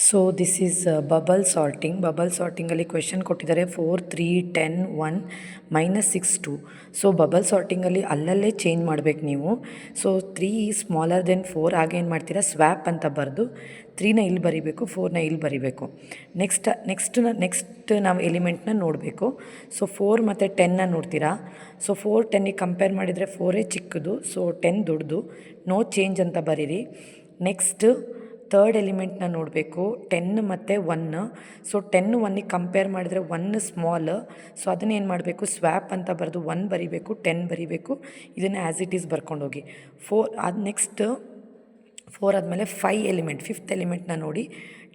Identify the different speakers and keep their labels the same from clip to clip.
Speaker 1: So this is bubble sorting. Bubble ಸಾರ್ಟಿಂಗಲ್ಲಿ question ಕೊಟ್ಟಿದ್ದಾರೆ 4 3 10 1 -6 2. So bubble ಸಾರ್ಟಿಂಗಲ್ಲಿ ಅಲ್ಲಲ್ಲೇ ಚೇಂಜ್ ಮಾಡಬೇಕು ನೀವು. ಸೊ 3 ಈಸ್ ಸ್ಮಾಲರ್ ದೆನ್ 4, ಆಗೇನು ಮಾಡ್ತೀರಾ, ಸ್ವ್ಯಾಪ್ ಅಂತ ಬರೆದು 3ನ ಇಲ್ಲಿ ಬರಿಬೇಕು, 4ನ ಇಲ್ಲಿ ಬರಿಬೇಕು. ನೆಕ್ಸ್ಟ್ ನಾವು ಎಲಿಮೆಂಟ್ನ ನೋಡಬೇಕು. ಸೊ 4 ಮತ್ತು 10ನ ನೋಡ್ತೀರಾ. ಸೊ 4 10ಗೆ ಕಂಪೇರ್ ಮಾಡಿದರೆ 4 ಚಿಕ್ಕದು, ಸೊ 10 ದೊಡ್ಡದು. ನೋ ಚೇಂಜ್ ಅಂತ ಬರೀರಿ. ನೆಕ್ಸ್ಟ್ ಥರ್ಡ್ ಎಲಿಮೆಂಟ್ನ ನೋಡಬೇಕು, 10 ಮತ್ತು 1. ಸೊ 10 1ಗೆ ಕಂಪೇರ್ ಮಾಡಿದರೆ 1 ಸ್ಮಾಲ್, ಸೊ ಅದನ್ನೇನು ಮಾಡಬೇಕು, ಸ್ವ್ಯಾಪ್ ಅಂತ ಬರೆದು 1 ಬರಿಬೇಕು, 10 ಬರಿಬೇಕು. ಇದನ್ನು ಆ್ಯಸ್ ಇಟ್ ಈಸ್ ಬರ್ಕೊಂಡೋಗಿ. 4 ಆದಮೇಲೆ 5 ಎಲಿಮೆಂಟ್, ಫಿಫ್ತ್ ಎಲಿಮೆಂಟ್ನ ನೋಡಿ.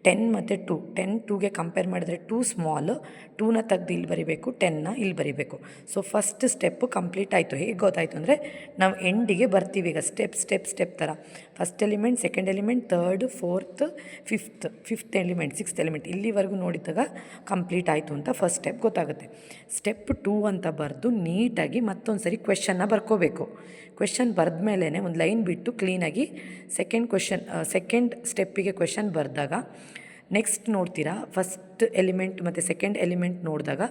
Speaker 1: 10 ಮತ್ತು 2, 10 2ಗೆ ಕಂಪೇರ್ ಮಾಡಿದರೆ 2 ಸ್ಮಾಲ್, 2ನ ತೆಗ್ದು ಇಲ್ಲಿ ಬರಿಬೇಕು, 10ನ ಇಲ್ಲಿ ಬರಿಬೇಕು. ಸೊ ಫಸ್ಟ್ ಸ್ಟೆಪ್ಪು ಕಂಪ್ಲೀಟ್ ಆಯಿತು. ಹೇಗೆ ಗೊತ್ತಾಯಿತು ಅಂದರೆ, ನಾವು ಎಂಡಿಗೆ ಬರ್ತೀವಿ ಈಗ ಸ್ಟೆಪ್ ಥರ. First element, second element, third, fourth, fifth element, sixth element, ಇಲ್ಲಿವರೆಗೂ ನೋಡಿದಾಗ ಕಂಪ್ಲೀಟ್ ಆಯಿತು ಅಂತ ಫಸ್ಟ್ ಸ್ಟೆಪ್ ಗೊತ್ತಾಗುತ್ತೆ. ಸ್ಟೆಪ್ 2 ಅಂತ ಬರೆದು ನೀಟಾಗಿ ಮತ್ತೊಂದು ಸರಿ ಕ್ವೆಶನ್ನ ಬರ್ಕೋಬೇಕು. ಕ್ವೆಶನ್ ಬರೆದ ಮೇಲೇ ಒಂದು ಲೈನ್ ಬಿಟ್ಟು ಕ್ಲೀನಾಗಿ ಸೆಕೆಂಡ್ ಸ್ಟೆಪ್ಪಿಗೆ ಕ್ವೆಶನ್ ಬರೆದಾಗ ನೆಕ್ಸ್ಟ್ ನೋಡ್ತೀರಾ, ಫಸ್ಟ್ ಎಲಿಮೆಂಟ್ ಮತ್ತು ಸೆಕೆಂಡ್ ಎಲಿಮೆಂಟ್ ನೋಡಿದಾಗ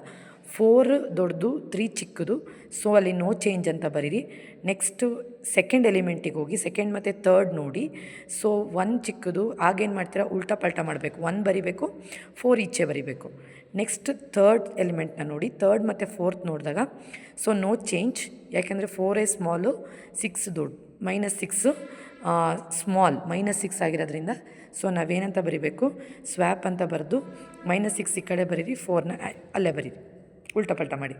Speaker 1: 4 ದೊಡ್ಡದು, 3 ಚಿಕ್ಕದು. ಸೊ ಅಲ್ಲಿ ನೋ ಚೇಂಜ್ ಅಂತ ಬರೀರಿ. ನೆಕ್ಸ್ಟು ಸೆಕೆಂಡ್ ಎಲಿಮೆಂಟಿಗೆ ಹೋಗಿ ಸೆಕೆಂಡ್ ಮತ್ತು ಥರ್ಡ್ ನೋಡಿ. ಸೊ 1 ಚಿಕ್ಕದು, ಆಗೇನು ಮಾಡ್ತೀರಾ, ಉಲ್ಟಾ ಪಲ್ಟಾ ಮಾಡಬೇಕು, 1 ಬರಿಬೇಕು, 4 ಈಚೆ ಬರಿಬೇಕು. ನೆಕ್ಸ್ಟ್ ಥರ್ಡ್ ಎಲಿಮೆಂಟ್ನ ನೋಡಿ, ಥರ್ಡ್ ಮತ್ತು ಫೋರ್ತ್ ನೋಡಿದಾಗ ಸೊ ನೋ ಚೇಂಜ್, ಯಾಕೆಂದರೆ 4 ಸ್ಮಾಲು, 6 ದೊಡ್ಡ, -6 ಸ್ಮಾಲ್, -6 ಆಗಿರೋದ್ರಿಂದ ಸೊ ನಾವೇನಂತ ಬರಿಬೇಕು, ಸ್ವ್ಯಾಪ್ ಅಂತ ಬರೆದು -6 ಈ ಕಡೆ ಬರೀರಿ, 4ನ ಅಲ್ಲೇ ಬರೀರಿ, ಉಲ್ಟಾ ಪಲ್ಟಾ ಮಾಡಿ.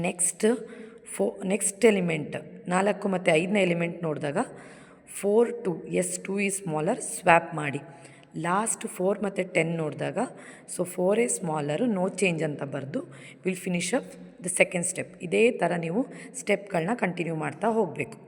Speaker 1: ನೆಕ್ಸ್ಟ್ ಎಲಿಮೆಂಟ್ 4 ಮತ್ತು 5ನೇ ಎಲಿಮೆಂಟ್ ನೋಡಿದಾಗ 4 2, 2 ಈಸ್ ಸ್ಮಾಲರ್, ಸ್ವ್ಯಾಪ್ ಮಾಡಿ. ಲಾಸ್ಟ್ 4 ಮತ್ತು 10 ನೋಡಿದಾಗ ಸೊ 4 ಸ್ಮಾಲರು, ನೋ ಚೇಂಜ್ ಅಂತ ಬರೆದು will finish up the second step. ಇದೇ ಥರ ನೀವು ಸ್ಟೆಪ್ಗಳನ್ನ ಕಂಟಿನ್ಯೂ ಮಾಡ್ತಾ ಹೋಗಬೇಕು.